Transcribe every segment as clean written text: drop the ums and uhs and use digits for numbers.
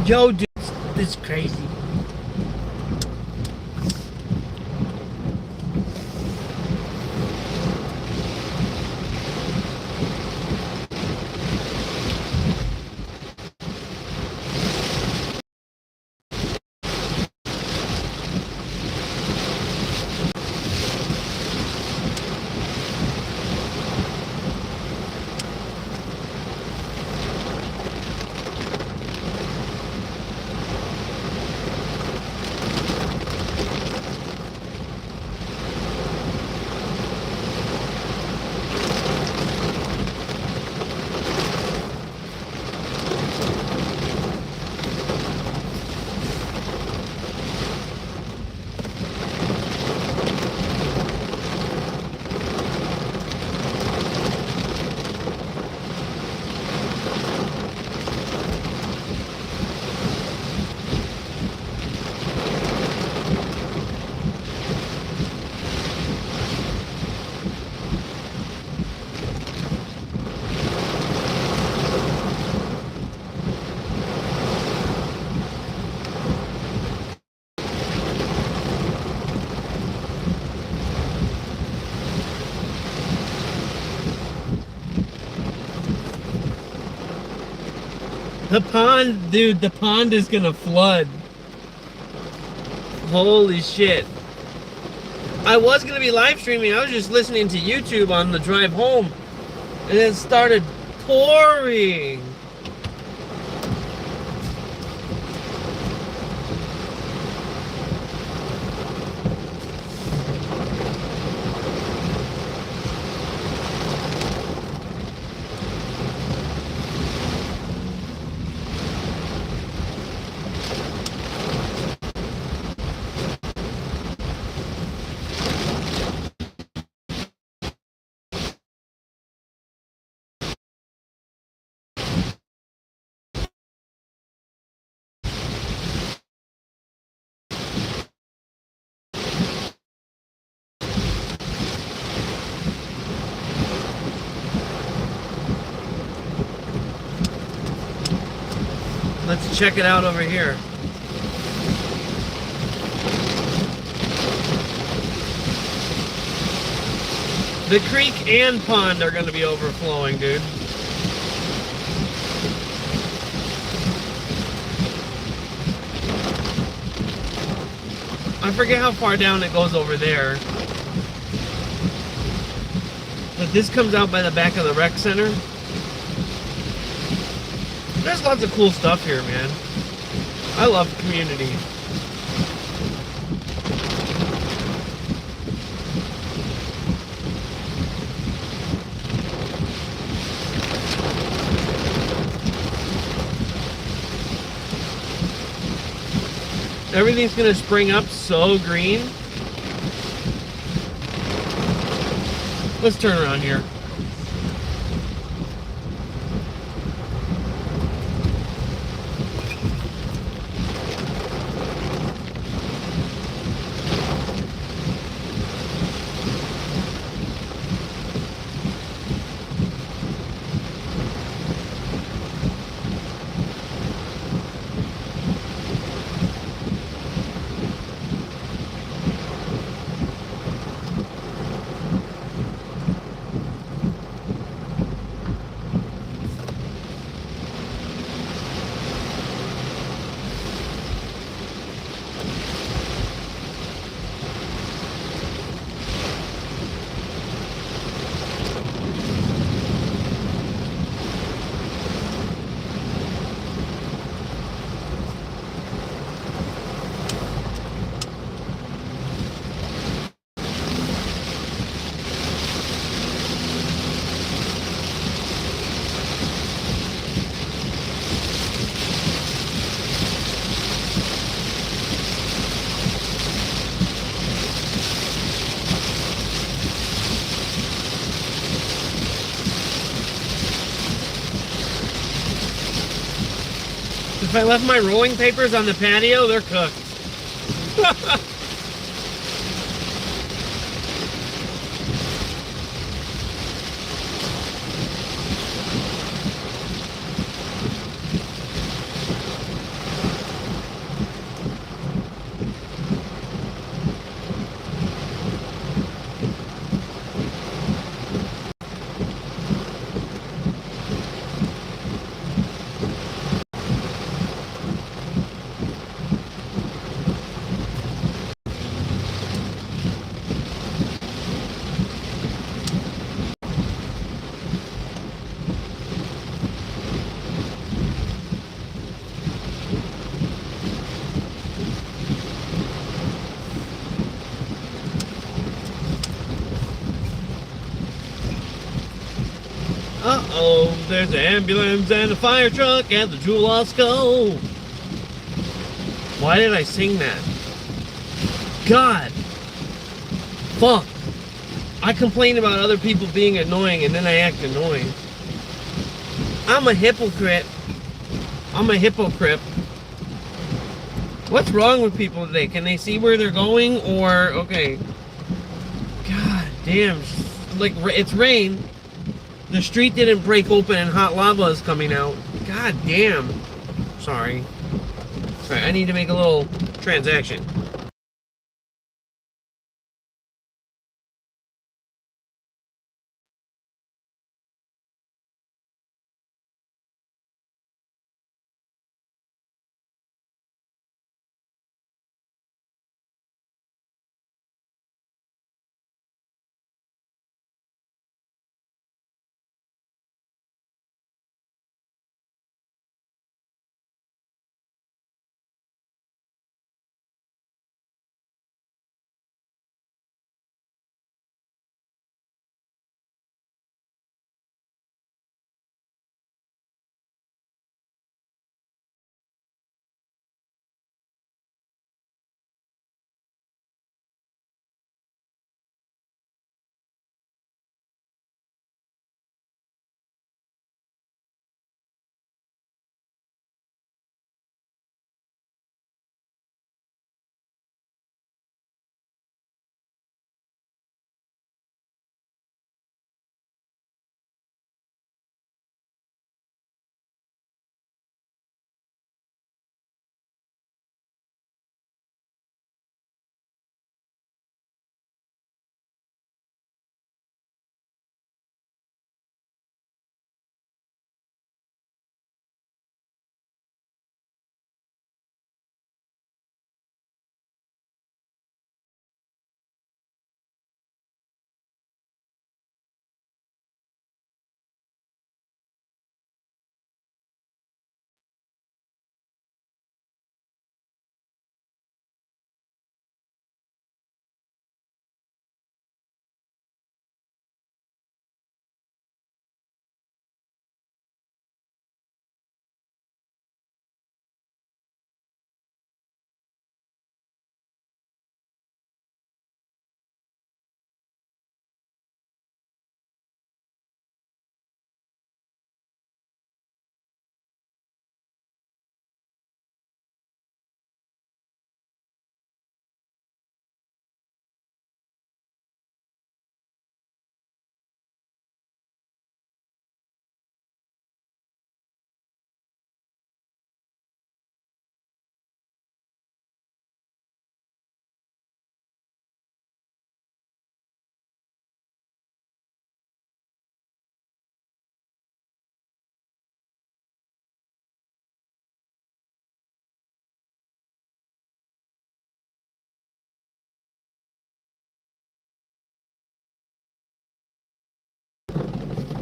Yo, dude, this is crazy. The pond, dude, the pond is gonna flood. Holy shit. I was gonna be live streaming. I was just listening to YouTube on the drive home, and it started pouring. Let's check it out over here. The creek and pond are going to be overflowing, dude. I forget how far down it goes over there. But this comes out by the back of the rec center. There's lots of cool stuff here, man. I love the community. Everything's gonna spring up so green. Let's turn around here. If I left my rolling papers on the patio, they're cooked. there's an ambulance and a fire truck at the Jewel Osco. Why did I sing that? God. Fuck. I complain about other people being annoying and then I act annoying. I'm a hypocrite. I'm a hypocrite. What's wrong with people today? Can they see where they're going or... Okay. God damn. Like, it's rain. The street didn't break open and hot lava is coming out. God damn. Sorry. Sorry, I need to make a little transaction.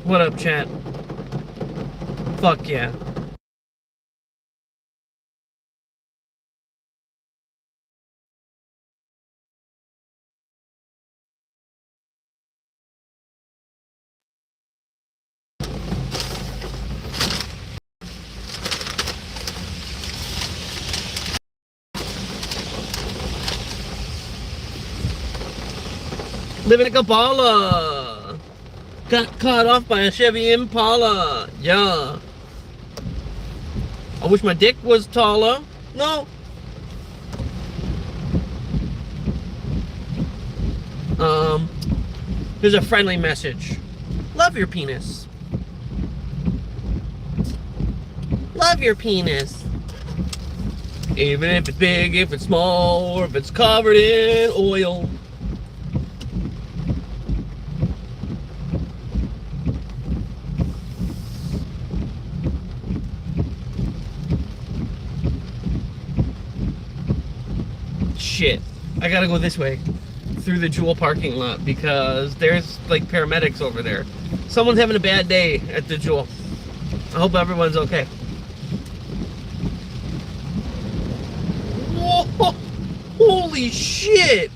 What up, chat? Fuck yeah. Living in Kabbalah. Got caught off by a Chevy Impala. Yeah. I wish my dick was taller. No. Here's a friendly message. Love your penis. Love your penis. Even if it's big, if it's small, or if it's covered in oil. Shit. I gotta go this way. Through the Jewel parking lot because there's like paramedics over there. Someone's having a bad day at the Jewel. I hope everyone's okay. Whoa! Holy shit!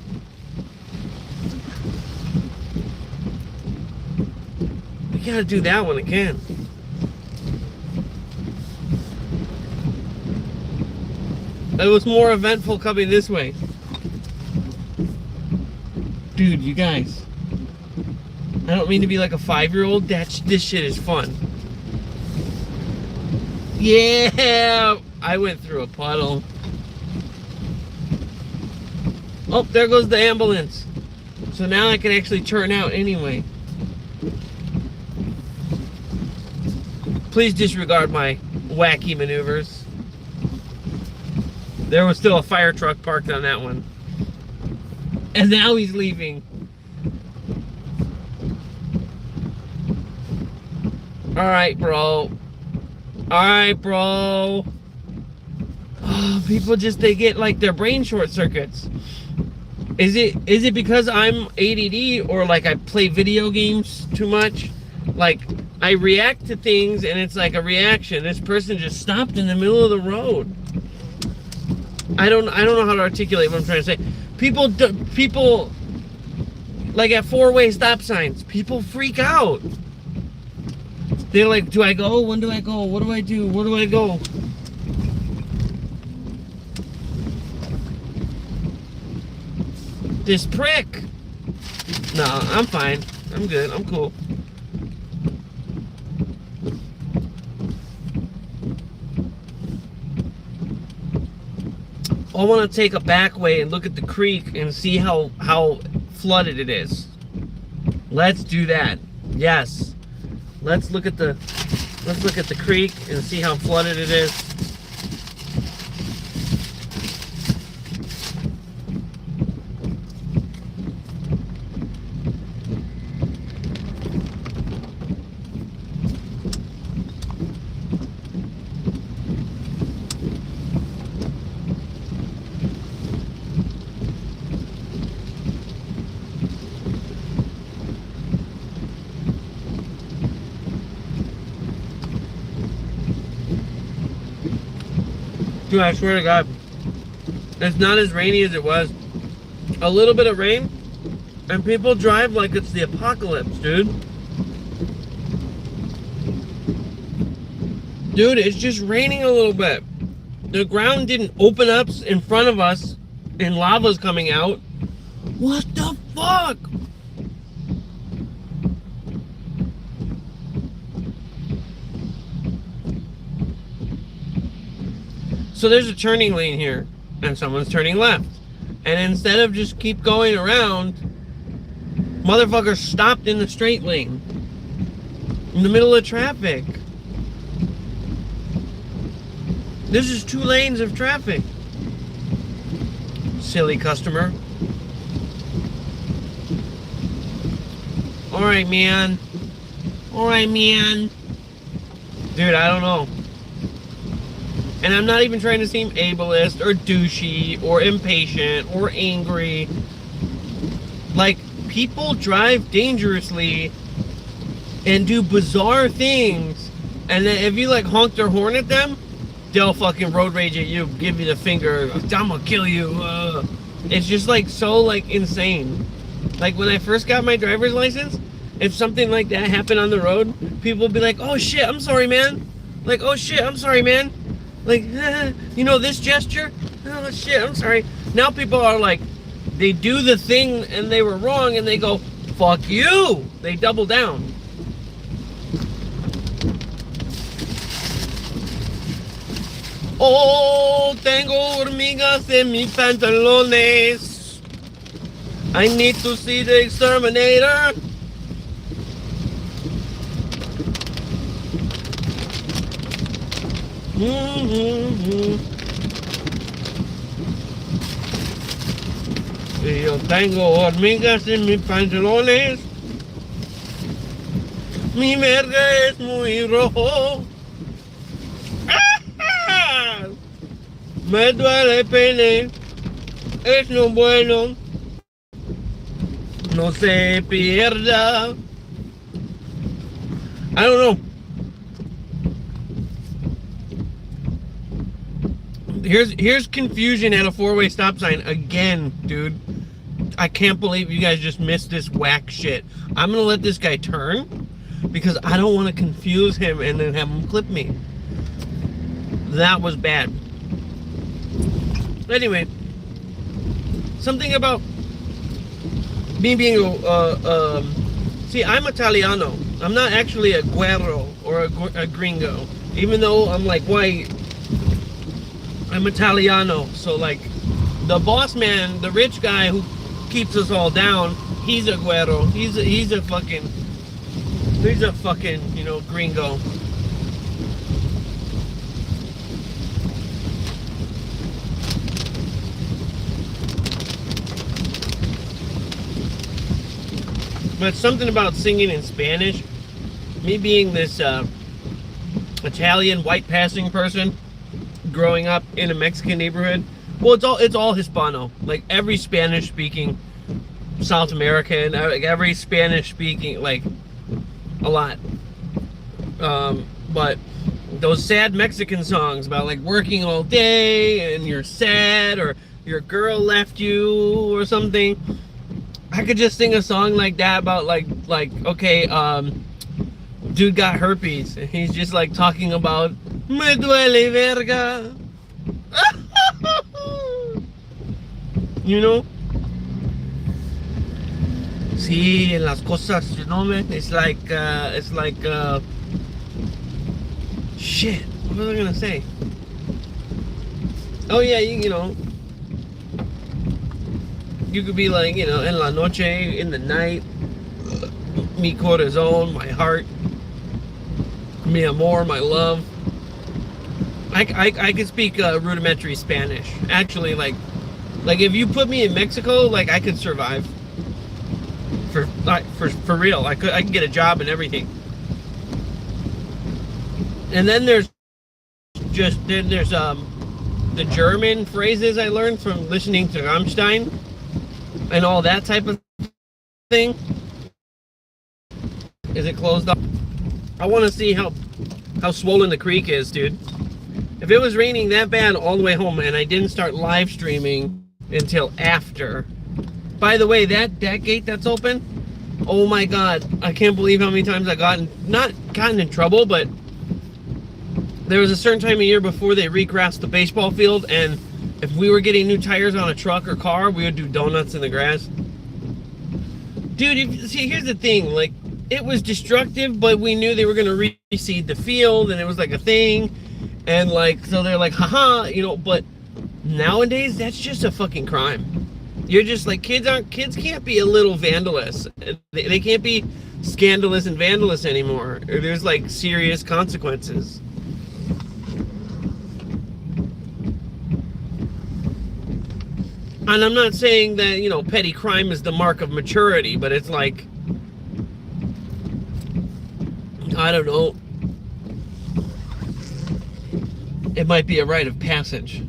We gotta do that one again. It was more eventful coming this way. Dude, you guys. I don't mean to be like a 5-year-old. This shit is fun. Yeah! I went through a puddle. Oh, there goes the ambulance. So now I can actually turn out anyway. Please disregard my wacky maneuvers. There was still a fire truck parked on that one. And now he's leaving. Alright, bro. Alright, bro. Oh, people just, they get like their brain short circuits. Is it because I'm ADD or like I play video games too much? Like I react to things and it's like a reaction. This person just stopped in the middle of the road. I don't know how to articulate what I'm trying to say. People like at 4-way stop signs, people freak out. They're like, do I go? When do I go? What do I do? Where do I go? This prick. No, I'm fine. I'm good. I'm cool. I want to take a back way and look at the creek and see how flooded it is. Let's do that. Yes. Let's look at the creek and see how flooded it is. Dude, I swear to God, it's not as rainy as it was. A little bit of rain, and people drive like it's the apocalypse, dude. Dude, it's just raining a little bit. The ground didn't open up in front of us, and lava's coming out. What the fuck? So there's a turning lane here, and someone's turning left. And instead of just keep going around, motherfuckers stopped in the straight lane. In the middle of traffic. This is 2 lanes of traffic. Silly customer. Alright, man. Alright, man. Dude, I don't know. And I'm not even trying to seem ableist or douchey or impatient or angry. Like, people drive dangerously and do bizarre things. And then if you like honk their horn at them, they'll fucking road rage at you, give you the finger, I'm gonna kill you. It's just like so like insane. Like when I first got my driver's license, if something like that happened on the road, people would be like, oh shit, I'm sorry, man. Like, oh shit, I'm sorry, man. Like, you know this gesture? Oh shit, I'm sorry. Now people are like, they do the thing and they were wrong and they go, fuck you. They double down. Oh, tengo hormigas en mis pantalones. I need to see the exterminator. Y yo tengo hormigas en mis pantalones. Mi verga es muy rojo. Me duele el pene. Es lo bueno. No se pierda. I don't know. Here's confusion at a 4-way stop sign again, dude. I can't believe you guys just missed this whack shit. I'm gonna let this guy turn because I don't want to confuse him and then have him clip me. That was bad. Anyway, something about me being see, I'm Italiano. I'm not actually a güero or a gringo. Even though I'm like white, I'm Italiano. So like the boss man, the rich guy who keeps us all down, he's a güero. He's a fucking, you know, gringo. But something about singing in Spanish, me being this Italian white passing person growing up in a Mexican neighborhood, well, it's all Hispano. Like every Spanish speaking South American, like every Spanish speaking, like a lot. But those sad Mexican songs about like working all day and you're sad or your girl left you or something. I could just sing a song like that about like okay, dude got herpes and he's just like talking about me duele verga. You know? Sí, en las cosas, you know, man. It's like shit. What was I gonna say? Oh yeah, you know. You could be like, you know, en la noche, in the night, mi corazón, my heart, mi amor, my love. I could speak rudimentary Spanish. Actually, like if you put me in Mexico, like I could survive. For real, I can get a job and everything. And then there's the German phrases I learned from listening to Rammstein. And all that type of thing. Is it closed up? I want to see how swollen the creek is, dude. If it was raining that bad all the way home and I didn't start live streaming until after. By the way, that gate that's open, oh my god, I can't believe how many times I not gotten in trouble, but there was a certain time of year before they regrassed the baseball field, and if we were getting new tires on a truck or car, we would do donuts in the grass. Dude, see, here's the thing. Like, it was destructive, but we knew they were going to reseed the field, and it was like a thing. And, like, so they're like, haha, you know, but nowadays, that's just a fucking crime. You're just like, kids can't be a little vandalous. They can't be scandalous and vandalous anymore. There's, like, serious consequences. And I'm not saying that, you know, petty crime is the mark of maturity, but it's like, I don't know. It might be a rite of passage.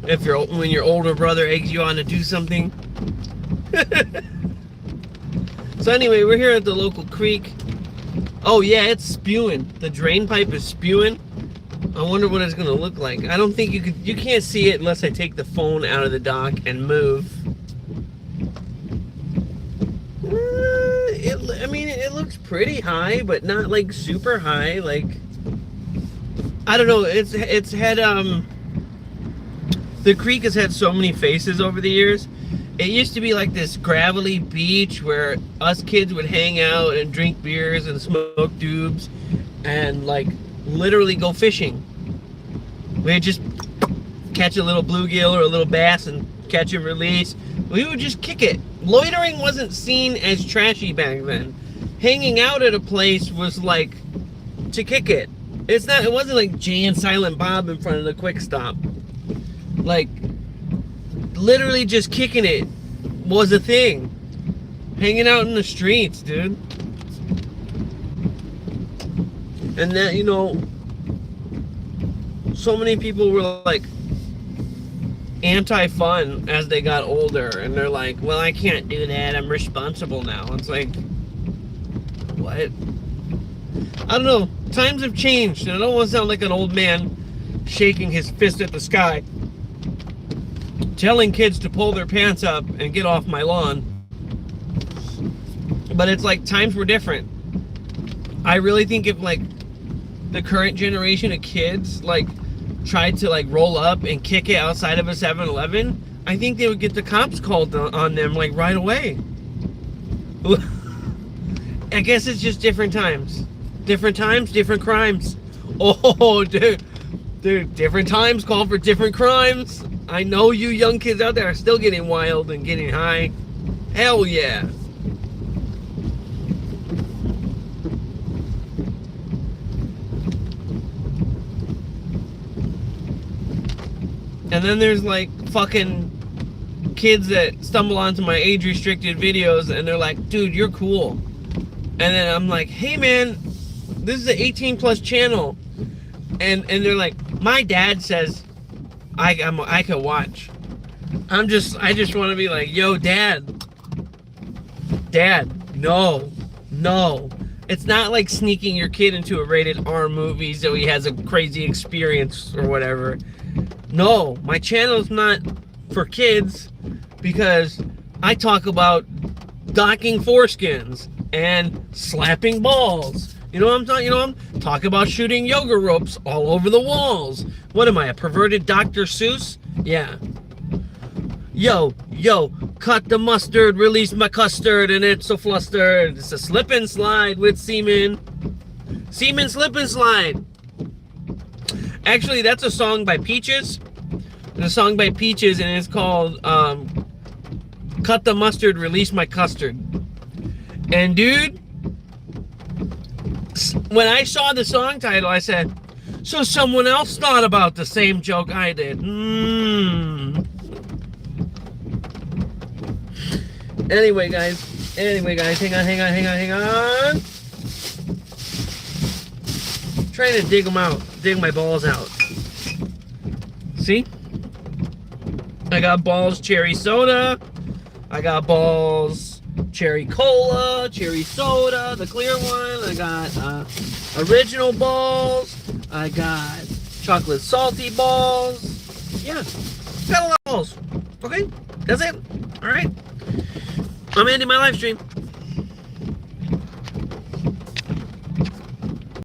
When your older brother eggs you on to do something. So anyway, we're here at the local creek. Oh yeah, it's spewing. The drain pipe is spewing. I wonder what it's gonna look like. I don't think you can't see it unless I take the phone out of the dock and move. I mean, it looks pretty high, but not like super high. Like, I don't know. It's had the creek has had so many faces over the years. It used to be like this gravelly beach where us kids would hang out and drink beers and smoke doobs and like literally go fishing. We'd just catch a little bluegill or a little bass and catch and release. We would just kick it. Loitering wasn't seen as trashy back then. Hanging out at a place was like to kick it. It wasn't like Jay and Silent Bob in front of the Quick Stop. Like, literally just kicking it was a thing. Hanging out in the streets, dude. And that, you know, so many people were like anti-fun as they got older, and they're like, well, I can't do that, I'm responsible now. It's like, what? I don't know, times have changed, and I don't want to sound like an old man shaking his fist at the sky telling kids to pull their pants up and get off my lawn, but it's like times were different. I really think if like the current generation of kids like tried to like roll up and kick it outside of a 7-Eleven, I think they would get the cops called on them like right away. I guess it's just different times. Different times, different crimes. Oh, dude, different times call for different crimes. I know you young kids out there are still getting wild and getting high. Hell yeah. And then there's like fucking kids that stumble onto my age-restricted videos and they're like, dude, you're cool. And then I'm like, hey man, this is an 18+ channel. And they're like, my dad says I can watch. I just want to be like, yo, dad, no. It's not like sneaking your kid into a rated R movie so he has a crazy experience or whatever. No, my channel's not for kids because I talk about docking foreskins and slapping balls. You know what I'm talking? You know, I'm talking about shooting yoga ropes all over the walls. What am I, a perverted Dr. Seuss? Yeah. Yo, cut the mustard, release my custard, and it's so flustered. It's a slip and slide with semen. Semen slip and slide. Actually, that's a song by Peaches. It's a song by Peaches, and it's called Cut the Mustard, Release My Custard. And dude, when I saw the song title, I said, so someone else thought about the same joke I did. Anyway, guys, hang on. Trying to dig my balls out. See? I got balls cherry soda. I got balls cherry cola, cherry soda, the clear one. I got original balls. I got chocolate salty balls. Yeah, got a lot of balls. Okay, that's it. All right. I'm ending my live stream.